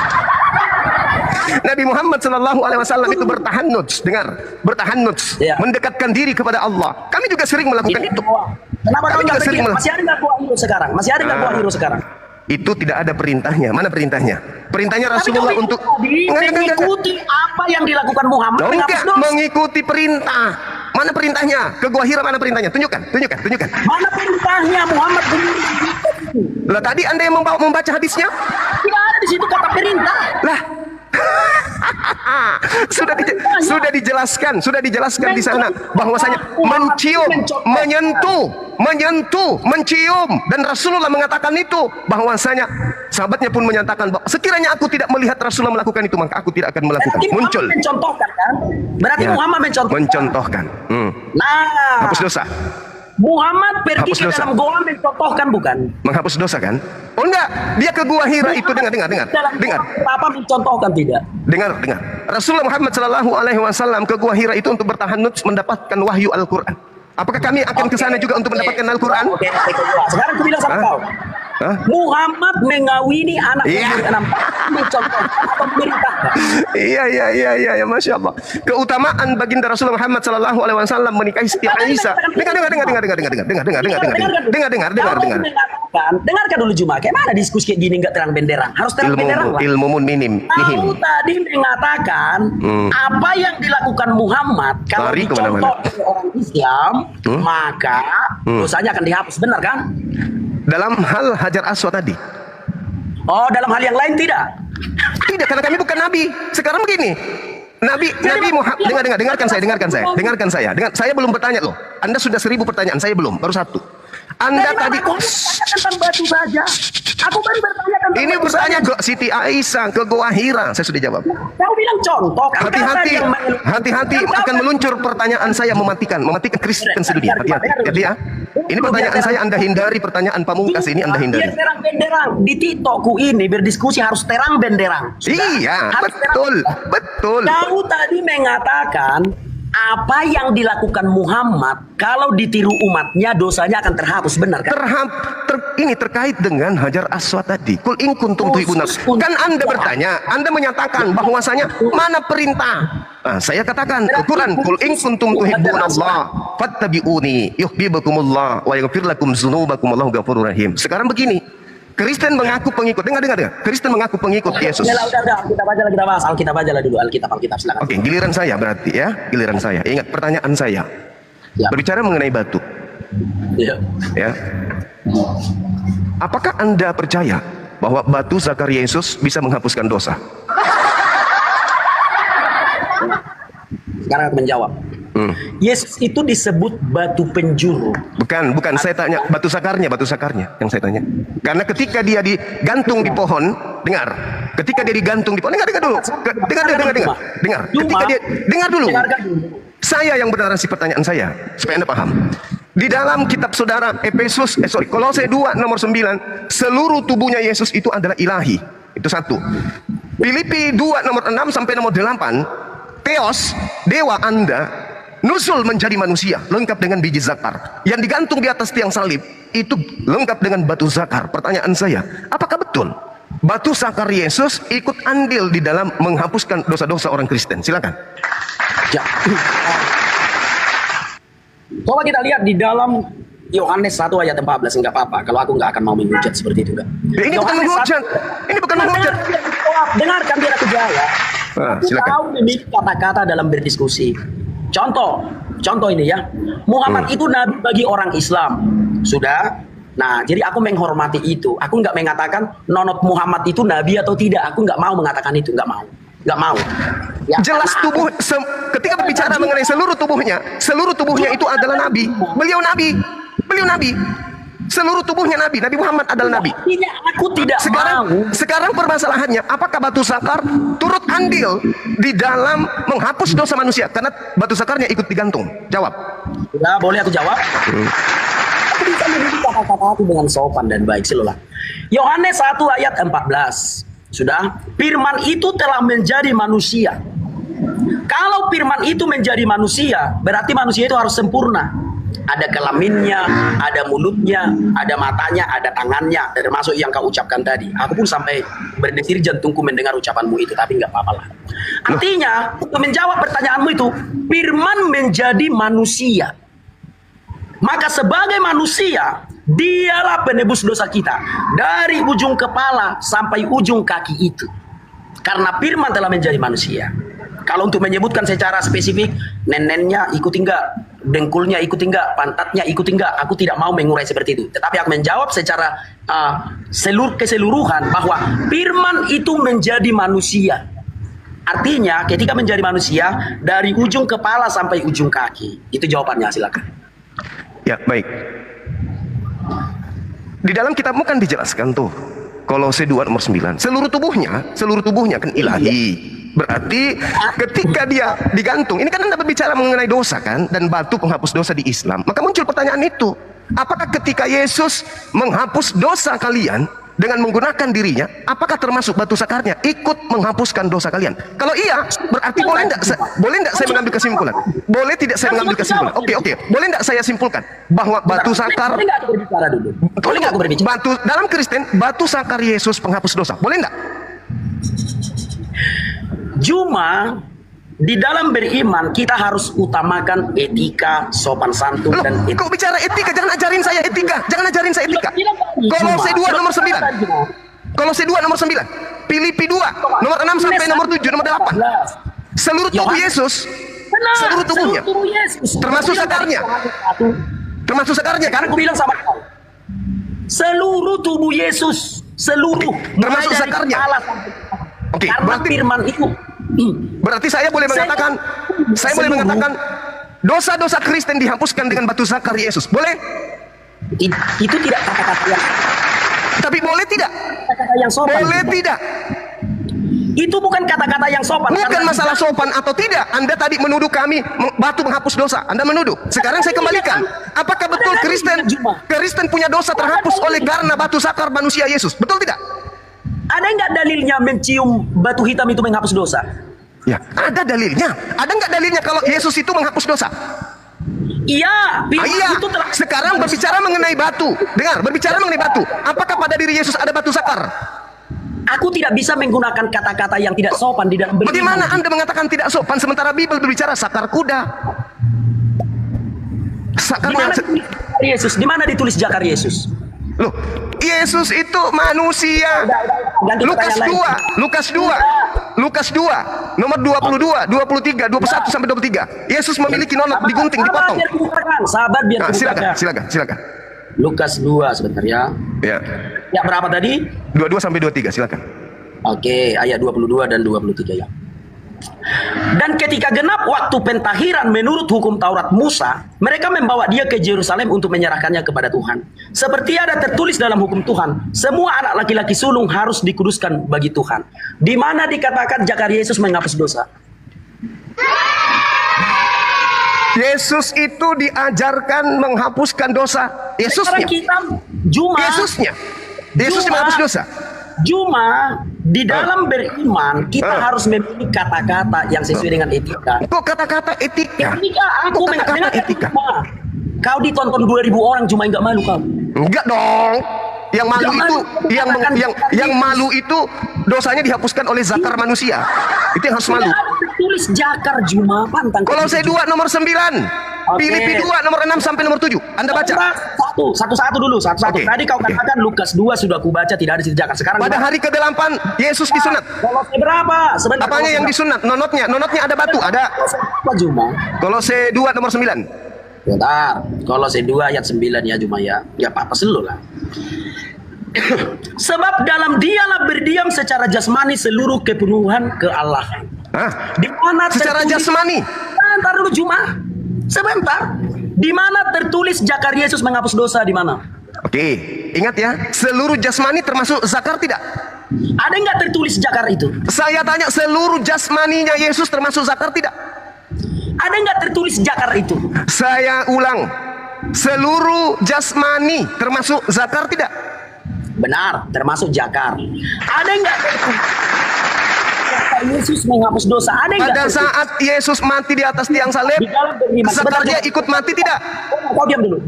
Nabi Muhammad Shallallahu Alaihi Wasallam itu bertahannuts, dengar, bertahannuts, Ya. mendekatkan diri kepada Allah. Kami juga sering melakukan itu. Kenapa Kami kau juga nggak sering pergi? Masih ada nggak gua hero sekarang? Masih ada nggak gua hero sekarang? Itu tidak ada perintahnya. Mana perintahnya? Perintahnya Tapi Rasulullah kau untuk tadi mengikuti apa yang dilakukan Muhammad. Enggak, menghapus dosa. mengikuti perintah. Mana perintahnya? Ke Gua Hira mana perintahnya? Tunjukkan. Mana perintahnya Muhammad berdiri? Lah tadi Anda yang membaca hadisnya? Tidak ada di situ kata perintah. Lah. sudah dijelaskan di sana bahwasanya mencium, menyentuh, mencium, dan Rasulullah mengatakan itu bahwasanya sahabatnya pun menyatakan bahwa sekiranya aku tidak melihat Rasulullah melakukan itu maka aku tidak akan melakukan. Berarti Muncul. Muhammad mencontohkan kan? Berarti Ya, Muhammad mencontohkan. Nah, Hapus dosa. Muhammad pergi Hapus ke dosa. dalam goa mencontohkan bukan? Menghapus dosa kan? Oh enggak, dia ke Gua Hira itu dengar. Apa mencontohkan tidak? Dengar. Rasulullah Muhammad Shallallahu Alaihi Wasallam ke Gua Hira itu untuk bertahanut mendapatkan wahyu Al-Quran. Apakah kami akan ke sana juga untuk mendapatkan Al-Quran? Oke, sekarang aku bilang sama Hah? kau. Hah? Muhammad mengawini anak Iya. umur 6 tahun mencontohkan apa memerintahkan? Iya, Masya Allah. Keutamaan baginda Rasulullah Muhammad Shallallahu Alaihi Wasallam menikahi Siti Aisyah. Dengarkan dulu Juma. Kayak mana diskusi kayak gini nggak terang benderang? Harus terang benderang lah. Ilmu minim. Kau tadi mengatakan apa yang dilakukan Muhammad kalau Lari dicontoh kemana-mana. oleh orang Islam maka dosanya akan dihapus, benar kan? Dalam hal Hajar Aswad tadi. Oh, dalam hal yang lain tidak? Tidak, karena kami bukan nabi. Sekarang begini. Nabi Muhammad, dengarkan saya. Saya belum bertanya loh. Anda sudah 1000 pertanyaan, saya belum, baru 1. Anda tadi Kau bertanya tentang batu saja. Aku baru bertanya tentang ini batu bertanya saja. ke Siti Aisyah, ke Gua Hira, saya sudah jawab. Kau bilang contoh. Kan Hati-hati akan meluncur pertanyaan saya mematikan Kristen sedunia. Hati-hati ya. Ini pertanyaan saya Anda hindari, pertanyaan pamungkas ini Anda hindari. Biar terang benderang. Di TikTokku ini berdiskusi harus terang benderang. Iya, Harus betul. Kau tadi mengatakan apa yang dilakukan Muhammad kalau ditiru umatnya dosanya akan terhapus, benar kan? Ini terkait dengan Hajar Aswad tadi. Kul in kuntum tuhibuna. Kan Anda bertanya, Anda menyatakan bahwasanya mana perintah? Nah, saya katakan Al-Quran, kul in kuntum tuhibbunallah fattabi'uni yuhibbukumullah wa yaghfir lakum dzunubakum wallahu ghafurur rahim. Sekarang begini, Kristen mengaku pengikut. Dengar. Kristen mengaku pengikut Yesus. Udah, kita baca lagi, kita bahas Alkitab aja lah dulu. Alkitab, silakan. Oke, giliran saya berarti ya. Giliran saya. Ingat pertanyaan saya. Ya. Berbicara mengenai batu. Iya. Ya. Apakah Anda percaya bahwa batu zakar Yesus bisa menghapuskan dosa? Sekarang aku menjawab. Yesus itu disebut batu penjuru. Bukan. Saya tanya batu sakarnya yang saya tanya. Karena ketika dia digantung di pohon, dengar. Ketika dia digantung di pohon, dengar dulu. Dengar. Ketika dia dengar dulu. Saya yang bernarasi pertanyaan saya supaya Anda paham. Di dalam kitab saudara Kolose 2 nomor 9, seluruh tubuhnya Yesus itu adalah ilahi. Itu 1. Filipi 2 nomor 6 sampai nomor 8, Theos, dewa Anda nusul menjadi manusia, lengkap dengan biji zakar. Yang digantung di atas tiang salib itu lengkap dengan batu zakar. Pertanyaan saya, apakah betul batu zakar Yesus ikut andil di dalam menghapuskan dosa-dosa orang Kristen? Silakan. Ya. Coba kita lihat di dalam Yohanes 1 ayat 14, enggak apa-apa kalau aku enggak akan mau menghujat seperti itu, enggak. Ya, ini bukan menghujat. Ini bukan menghujat. Dengarkan biar aku jawab. Aku silakan. tahu memilih kata-kata dalam berdiskusi. Contoh ini ya. Muhammad itu nabi bagi orang Islam. Sudah. Nah, jadi aku menghormati itu. Aku enggak mengatakan nonot Muhammad itu nabi atau tidak. Aku enggak mau mengatakan itu, enggak mau. Ya, Jelas tubuh ketika berbicara mengenai seluruh tubuhnya itu adalah nabi. Beliau nabi. Seluruh tubuhnya nabi. Nabi Muhammad adalah nabi. Aku tidak mau. Sekarang permasalahannya, apakah batu zakar turut andil di dalam menghapus dosa manusia? Karena batu zakarnya ikut digantung. Jawab. Sudah, boleh aku jawab? Aku bisa mendidik kata-kata aku dengan sopan dan baik. Silakan. Yohanes 1 ayat 14. Sudah, firman itu telah menjadi manusia. Kalau firman itu menjadi manusia, berarti manusia itu harus sempurna. ada kelaminnya, ada mulutnya, ada matanya, ada tangannya, termasuk yang kau ucapkan tadi. Aku pun sampai berdesir jantungku mendengar ucapanmu itu, tapi nggak apa-apa lah. Artinya, untuk menjawab pertanyaanmu itu, firman menjadi manusia. Maka sebagai manusia, dialah penebus dosa kita dari ujung kepala sampai ujung kaki itu. Karena firman telah menjadi manusia. Kalau untuk menyebutkan secara spesifik, nenennya ikuti enggak, dengkulnya ikuti enggak, pantatnya ikuti enggak, aku tidak mau mengurai seperti itu. Tetapi aku menjawab secara keseluruhan bahwa firman itu menjadi manusia. Artinya ketika menjadi manusia, dari ujung kepala sampai ujung kaki. Itu jawabannya, silakan. Ya, baik. Di dalam kitabmu kan dijelaskan tuh, Kolose 2 nomor 9, seluruh tubuhnya kan ilahi. Berarti ketika dia digantung, ini kan Anda berbicara mengenai dosa kan, dan batu penghapus dosa di Islam. Maka muncul pertanyaan itu, apakah ketika Yesus menghapus dosa kalian dengan menggunakan dirinya, apakah termasuk batu sakarnya ikut menghapuskan dosa kalian? Kalau iya, berarti boleh enggak saya mengambil kesimpulan? Boleh tidak saya mengambil kesimpulan? Oke. Boleh enggak saya simpulkan bahwa batu sakar, Boleh nggak aku berbicara dulu? Boleh nggak aku berbicara? batu dalam Kristen, batu sakar Yesus penghapus dosa, boleh enggak? Cuma di dalam beriman kita harus utamakan etika, sopan santun Loh, dan kok bicara etika? Jangan ajarin saya etika. Kolose 2 nomor 9. Kolose 2 nomor 9. Filipi 2 nomor 6 sampai nomor 7, nomor 8. Seluruh tubuh Yesus, seluruh tubuhnya, termasuk sakarnya. Termasuk sakarnya kan? Karena aku bilang sama kau, seluruh tubuh Yesus, seluruh, mulai Termasuk dari sakarnya. kepala sampai Oke, karena berarti firman itu. Berarti saya boleh mengatakan, dosa-dosa Kristen dihapuskan dengan batu sakar Yesus. Boleh? Itu tidak kata-kata yang, Tapi boleh tidak? kata-kata yang sopan. Boleh tidak? Itu bukan kata-kata yang sopan. Bukan Karena masalah sopan atau tidak. Anda tadi menuduh kami batu menghapus dosa. Anda menuduh. Sekarang saya kembalikan. Apakah betul Kristen punya dosa terhapus oleh karena batu sakar manusia Yesus? Betul tidak? ada nggak dalilnya mencium batu hitam itu menghapus dosa? Ya, ada dalilnya. Ada nggak dalilnya kalau Yesus itu menghapus dosa? Iya, Iya. itu telah. Sekarang berbicara mengenai batu. Dengar, berbicara mengenai batu. Apakah pada diri Yesus ada batu sakar? Aku tidak bisa menggunakan kata-kata yang tidak sopan di dalam beriman. Bagaimana Anda mengatakan tidak sopan sementara Bible berbicara sakar kuda? Di mana ditulis jakar Yesus? Di mana ditulis jakar Yesus? Loh, Yesus itu manusia. Ganti Lukas pertanyaan 2 nomor 22, 23, 21 sampai 23. Yesus memiliki nonot digunting, dipotong. Biar kubukakan. Sabar biar Nah, kubukakan. silakan. Lukas 2 sebentar ya. Ya. Ya berapa tadi? 22 sampai 23, silakan. Oke, ayat 22 dan 23 ya. Dan ketika genap waktu pentahiran menurut hukum Taurat Musa, mereka membawa dia ke Yerusalem untuk menyerahkannya kepada Tuhan. Seperti ada tertulis dalam hukum Tuhan, semua anak laki-laki sulung harus dikuduskan bagi Tuhan. Di mana dikatakan jakar Yesus menghapus dosa? Yesus itu diajarkan menghapuskan dosa. Sekarang Yesusnya. kita Yesus menghapus dosa. Cuma di dalam beriman kita harus memilih kata-kata yang sesuai dengan etika. Kok kata-kata etika? Ketika aku Kok kata-kata mendengar etika? Kau ditonton 2000 orang cuma nggak malu kau. Enggak dong. Yang malu Enggak itu, malu. yang malu itu dosanya dihapuskan oleh zakar manusia. Itu yang harus malu. Tidak ada tulis jakar Juma pantang. Kolose 2 nomor 9. Oke. Filipi 2 nomor 6 sampai nomor 7. Anda baca. Satu-satu dulu, satu-satu. Oke, Tadi kau oke. katakan Lukas 2 sudah aku baca tidak ada jakar. Sekarang Pada hari ke-8 Yesus disunat. Kolose berapa? Sebentar. Apanya yang disunat? Nonotnya ada batu, ada. Apa Juma? Kolose 2 nomor 9. Bentar. Kolose 2 ayat 9 ya Juma ya. Ya apa-apa selalu lah. Sebab dalam dialah berdiam secara jasmani seluruh kepenuhan keallahan. Hah? Di mana Secara tertulis- jasmani. Sebentar dulu Juma. Sebentar. Di mana tertulis jakar Yesus menghapus dosa di mana? Oke, ingat ya, seluruh jasmani termasuk zakar tidak? Ada nggak tertulis jakar itu? Saya tanya, seluruh jasmaninya Yesus termasuk zakar tidak? Ada nggak tertulis jakar itu? Saya ulang, seluruh jasmani termasuk zakar tidak? Benar, termasuk jakar. Ada nggak tertulis jakar Yesus menghapus dosa. Ada yang Pada saat Yesus mati di atas tiang salib, di dalam beriman. Zakaria ikut mati tidak? Kau diam dulu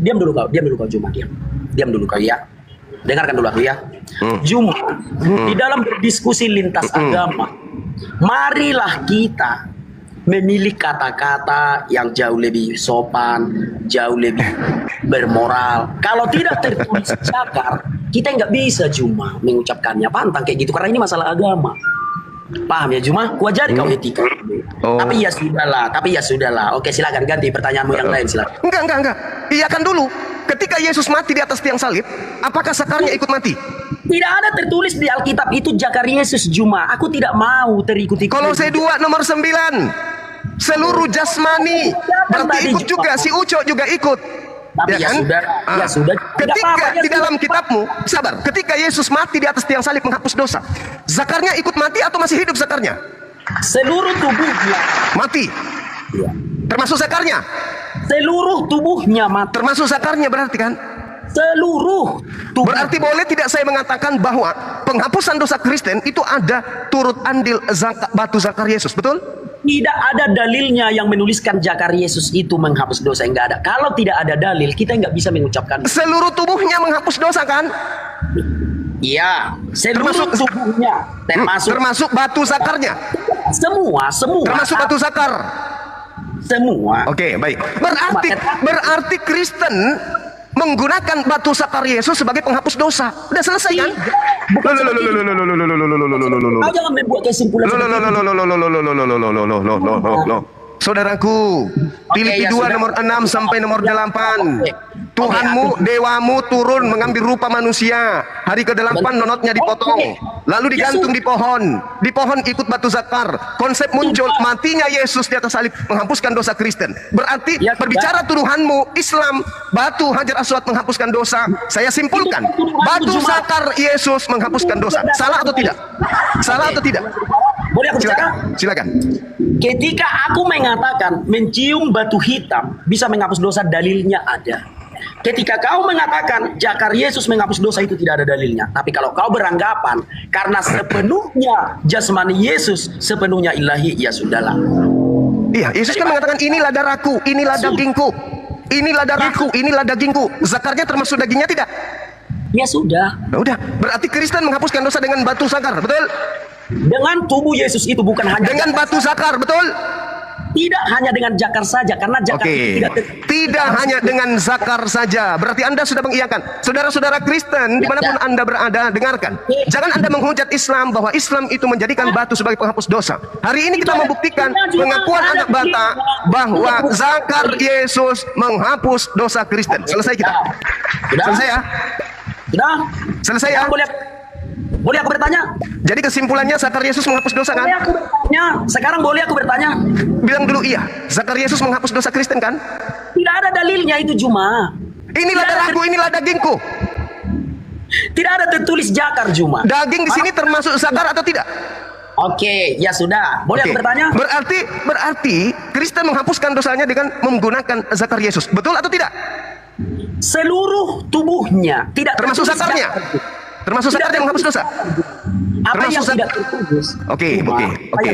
kau Juma, diam dulu kau ya. Dengarkan dulu aku ya. Juma, di dalam berdiskusi lintas agama, marilah kita memilih kata-kata yang jauh lebih sopan, jauh lebih bermoral. Kalau tidak tertulis cakar, kita nggak bisa Juma mengucapkannya pantang kayak gitu karena ini masalah agama. Paham ya Juma? Kuajari kau etika. Oh. Tapi ya sudahlah. Oke, silakan ganti pertanyaanmu yang lain silakan. Enggak. Iyakan dulu. Ketika Yesus mati di atas tiang salib, apakah Zakaria ikut mati? Tidak ada tertulis di Alkitab itu Zakaria Yesus Juma. Aku tidak mau terikuti. Kolose 2 nomor 9. Seluruh jasmani. Berarti ikut juga, si Uco juga ikut. Tapi ya sudah. Ketika di dalam kitabmu, sabar. Ketika Yesus mati di atas tiang salib menghapus dosa, Zakaria ikut mati atau masih hidup Zakaria? Seluruh tubuhnya Mati. ya. Termasuk Zakaria? Seluruh tubuhnya mati. Termasuk Zakaria berarti kan? Seluruh tubuh. Berarti boleh tidak saya mengatakan bahwa penghapusan dosa Kristen itu ada turut andil batu Zakaria Yesus, betul? Tidak ada dalilnya yang menuliskan Zakaria Yesus itu menghapus dosa, enggak ada. Kalau tidak ada dalil, kita nggak bisa mengucapkan. Seluruh tubuhnya menghapus dosa kan? Iya, seluruh Termasuk- tubuhnya, Termasuk batu Zakarnya? semua. Termasuk batu Zakar? Semua. Oke, baik. Berarti Kristen menggunakan batu Zakar Yesus sebagai penghapus dosa. Udah selesai kan? Bukan seperti itu. Kau jangan membuat kesimpulan seperti itu. Saudaraku, Filipi ya 2 sudah. nomor 6 sampai nomor 8. Tuhanmu, dewamu turun mengambil rupa manusia. Hari ke-8 nonotnya dipotong, lalu digantung di pohon. Di pohon ikut batu Zakar. Konsep muncul matinya Yesus di atas salib menghapuskan dosa Kristen. Berarti Ya, berbicara tuduhanmu Islam, batu Hajar Aswad menghapuskan dosa. Saya simpulkan, Itu tuduhanku batu cuma- Zakar Yesus menghapuskan dosa. Salah atau tidak? Salah atau tidak? Boleh aku bicara? Silakan. Ketika aku mengatakan mencium batu hitam bisa menghapus dosa, dalilnya ada. Ketika kau mengatakan Zakaria Yesus menghapus dosa, itu tidak ada dalilnya. Tapi kalau kau beranggapan karena sepenuhnya jasmani Yesus, sepenuhnya ilahi, ya sudahlah. Iya, Yesus kan mengatakan inilah darahku, inilah dagingku. Inilah darahku, inilah dagingku. Zakarnya termasuk dagingnya tidak? Ya sudah. Nah, udah. Berarti Kristen menghapuskan dosa dengan batu Zakar, betul? Dengan tubuh Yesus itu bukan hanya Dengan batu Zakar, betul? tidak hanya dengan Zakar saja, karena Zakar itu Tidak hanya dengan Zakar saja. Berarti Anda sudah mengiyakan. Saudara-saudara Kristen, dimanapun Anda berada, dengarkan. Jangan Anda menghujat Islam bahwa Islam itu menjadikan batu sebagai penghapus dosa. Hari ini kita membuktikan pengakuan anak bata bahwa Zakar Yesus menghapus dosa Kristen. Selesai kita. Sudah? Selesai ya? Sudah? Selesai ya? Boleh aku bertanya? Jadi kesimpulannya Zakar Yesus menghapus dosa Boleh kan? aku bertanya? Sekarang boleh aku bertanya? Bilang dulu iya. Zakar Yesus menghapus dosa Kristen kan? Tidak ada dalilnya itu Juma. Inilah darahku, inilah dagingku. Tidak ada tertulis Zakar Juma. Daging di sini termasuk Zakar atau tidak? Oke, ya sudah. Boleh Oke. aku bertanya? Berarti Kristen menghapuskan dosanya dengan menggunakan Zakar Yesus. Betul atau tidak? Seluruh tubuhnya tidak Termasuk tertulis Zakarnya. Zakar. Termasuk Tidak Zakar yang menghapus dosa. Apa Termasuk yang Zakar. tidak tertulis? Oke. Juma.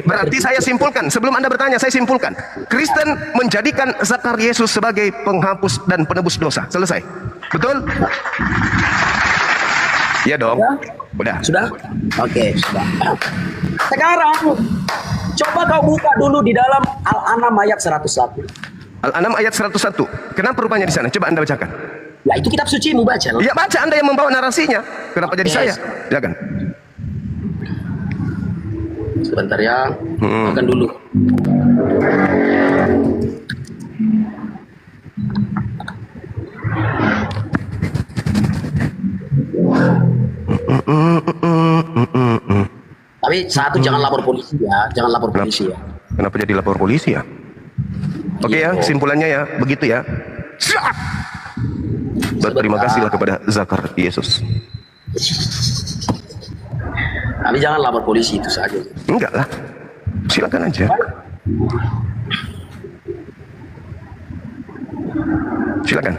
Berarti saya simpulkan, sebelum Anda bertanya, saya simpulkan. Kristen menjadikan Zakar Yesus sebagai penghapus dan penebus dosa. Selesai. Betul? Iya dong. Ya? Udah. Sudah? Oke, sudah. Sekarang coba kau buka dulu di dalam Al-An'am ayat 101. Al-An'am ayat 101. Kenapa rupanya di sana? Coba Anda bacakan. Ya, itu kitab suci mu baca loh. Ya baca, Anda yang membawa narasinya. Kenapa jadi saya? Jangan. Sebentar ya. Makan dulu. Tapi satu, jangan lapor polisi ya, jangan lapor polisi ya. Kenapa jadi lapor polisi ya? Oke ya, kesimpulannya ya, begitu ya. Berterima kasihlah kepada Zakar Yesus. Tapi jangan lapor polisi itu saja. Enggak lah, silakan aja. Silakan.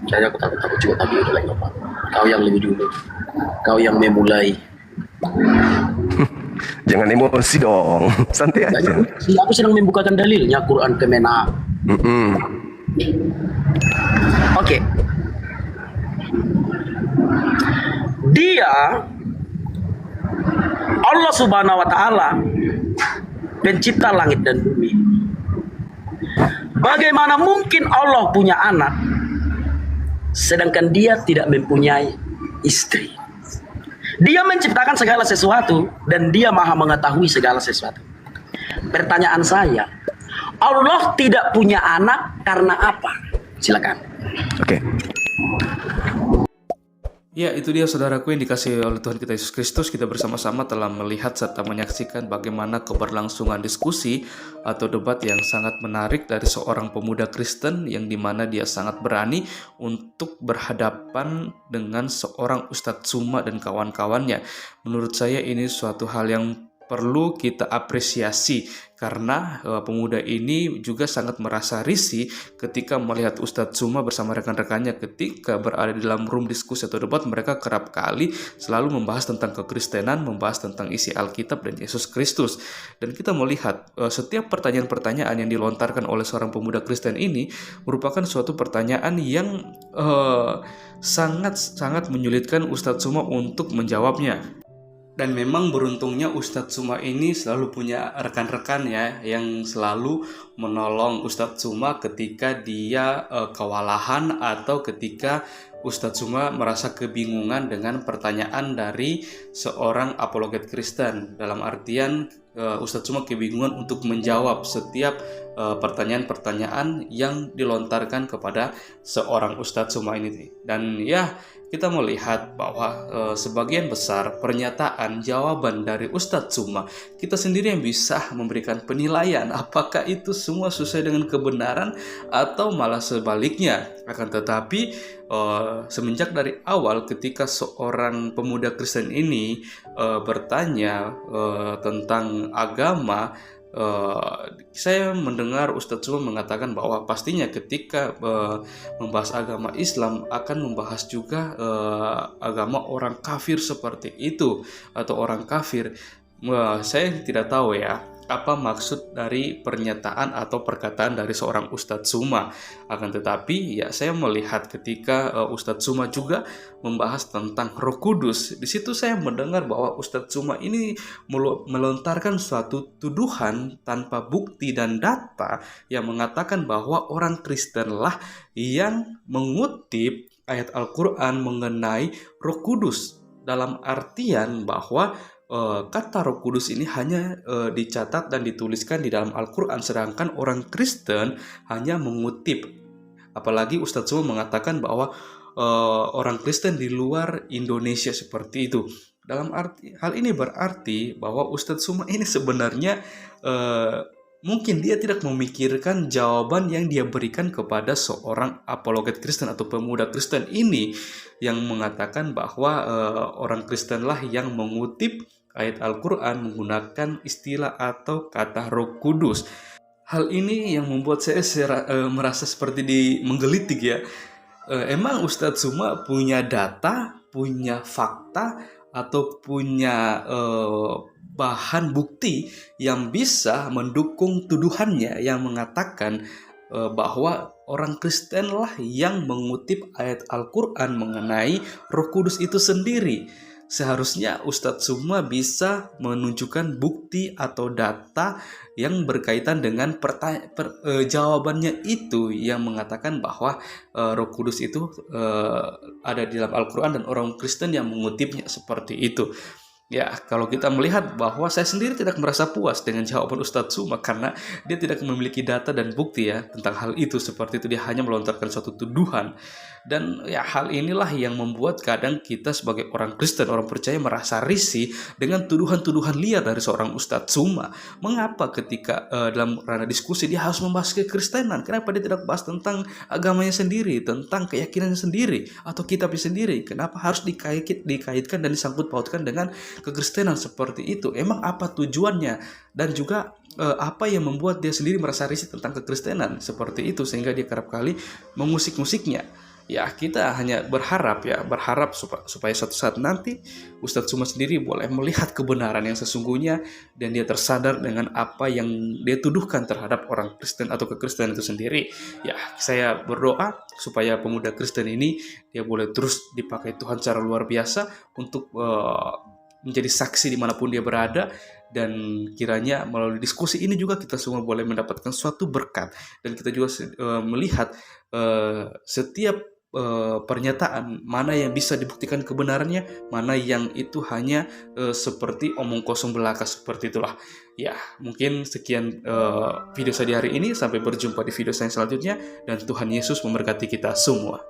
Kayaknya aku takut juga, tapi udah lagi apa. Kau yang lebih dulu. Kau yang memulai. Jangan emosi dong. Santai aja. Aku sedang membukakan dalilnya Quran Kemenak. Oke. Dia Allah Subhanahu wa taala pencipta langit dan bumi. Bagaimana mungkin Allah punya anak sedangkan dia tidak mempunyai istri? Dia menciptakan segala sesuatu dan dia maha mengetahui segala sesuatu. Pertanyaan saya, Allah tidak punya anak karena apa? Silakan. Oke. Ya, itu dia saudaraku yang dikasihi oleh Tuhan kita Yesus Kristus. Kita bersama-sama telah melihat serta menyaksikan bagaimana keberlangsungan diskusi atau debat yang sangat menarik dari seorang pemuda Kristen yang dimana dia sangat berani untuk berhadapan dengan seorang Ustadz Tsuma dan kawan-kawannya. Menurut saya ini suatu hal yang perlu kita apresiasi karena pemuda ini juga sangat merasa risih ketika melihat Ustadz Tsuma bersama rekan-rekannya ketika berada di dalam room diskusi atau debat. Mereka kerap kali selalu membahas tentang kekristenan, membahas tentang isi Alkitab dan Yesus Kristus. Dan kita melihat setiap pertanyaan-pertanyaan yang dilontarkan oleh seorang pemuda Kristen ini merupakan suatu pertanyaan yang sangat-sangat menyulitkan Ustadz Tsuma untuk menjawabnya. Dan memang beruntungnya Ustadz Tsuma ini selalu punya rekan-rekan ya yang selalu menolong Ustadz Tsuma ketika dia kewalahan atau ketika Ustadz Tsuma merasa kebingungan dengan pertanyaan dari seorang apologet Kristen. Dalam artian Ustadz Tsuma kebingungan untuk menjawab setiap pertanyaan-pertanyaan yang dilontarkan kepada seorang Ustadz Tsuma ini. Dan ya, kita melihat bahwa sebagian besar pernyataan jawaban dari Ustadz Tsuma kita sendiri yang bisa memberikan penilaian apakah itu semua sesuai dengan kebenaran atau malah sebaliknya. Akan tetapi semenjak dari awal ketika seorang pemuda Kristen ini bertanya tentang agama, saya mendengar Ustadz Tsuma mengatakan bahwa pastinya ketika membahas agama Islam akan membahas juga agama orang kafir seperti itu atau orang kafir. Saya tidak tahu ya apa maksud dari pernyataan atau perkataan dari seorang Ustadz Tsuma. Akan tetapi ya saya melihat ketika Ustadz Tsuma juga membahas tentang Roh Kudus. Di situ saya mendengar bahwa Ustadz Tsuma ini melontarkan suatu tuduhan tanpa bukti dan data yang mengatakan bahwa orang Kristenlah yang mengutip ayat Al-Quran mengenai Roh Kudus, dalam artian bahwa kata Roh Kudus ini hanya dicatat dan dituliskan di dalam Al-Quran, sedangkan orang Kristen hanya mengutip. Apalagi Ustadz Tsuma mengatakan bahwa orang Kristen di luar Indonesia seperti itu. Dalam arti hal ini berarti bahwa Ustadz Tsuma ini sebenarnya mungkin dia tidak memikirkan jawaban yang dia berikan kepada seorang apologet Kristen atau pemuda Kristen ini yang mengatakan bahwa orang Kristenlah yang mengutip ayat Al-Quran menggunakan istilah atau kata Roh Kudus. Hal ini yang membuat saya merasa seperti menggelitik ya. Emang Ustadz Tsuma punya data, punya fakta, atau punya bahan bukti yang bisa mendukung tuduhannya yang mengatakan bahwa orang Kristenlah yang mengutip ayat Al-Quran mengenai Roh Kudus itu sendiri. Seharusnya Ustadz Tsuma bisa menunjukkan bukti atau data yang berkaitan dengan jawabannya itu yang mengatakan bahwa Roh Kudus itu ada di dalam Al-Quran dan orang Kristen yang mengutipnya seperti itu. Ya, kalau kita melihat bahwa saya sendiri tidak merasa puas dengan jawaban Ustadz Tsuma karena dia tidak memiliki data dan bukti ya tentang hal itu. Seperti itu, dia hanya melontarkan suatu tuduhan. Dan ya hal inilah yang membuat kadang kita sebagai orang Kristen, orang percaya merasa risih dengan tuduhan-tuduhan liar dari seorang Ustadz Tsuma. Mengapa ketika dalam ranah diskusi dia harus membahas kekristenan? Kenapa dia tidak bahas tentang agamanya sendiri, tentang keyakinannya sendiri atau kitabnya sendiri? Kenapa harus dikaitkan dan disangkut pautkan dengan kekristenan seperti itu? Emang apa tujuannya? Dan juga apa yang membuat dia sendiri merasa risih tentang kekristenan seperti itu sehingga dia kerap kali mengusik-musiknya? Ya kita hanya berharap supaya suatu saat nanti Ustadz Suma sendiri boleh melihat kebenaran yang sesungguhnya dan dia tersadar dengan apa yang dia tuduhkan terhadap orang Kristen atau kekristenan itu sendiri. Ya saya berdoa supaya pemuda Kristen ini dia boleh terus dipakai Tuhan secara luar biasa untuk menjadi saksi dimanapun dia berada, dan kiranya melalui diskusi ini juga kita semua boleh mendapatkan suatu berkat, dan kita juga melihat setiap pernyataan mana yang bisa dibuktikan kebenarannya, mana yang itu hanya seperti omong kosong belaka seperti itulah. Ya mungkin sekian video saya di hari ini, sampai berjumpa di video saya selanjutnya, dan Tuhan Yesus memberkati kita semua.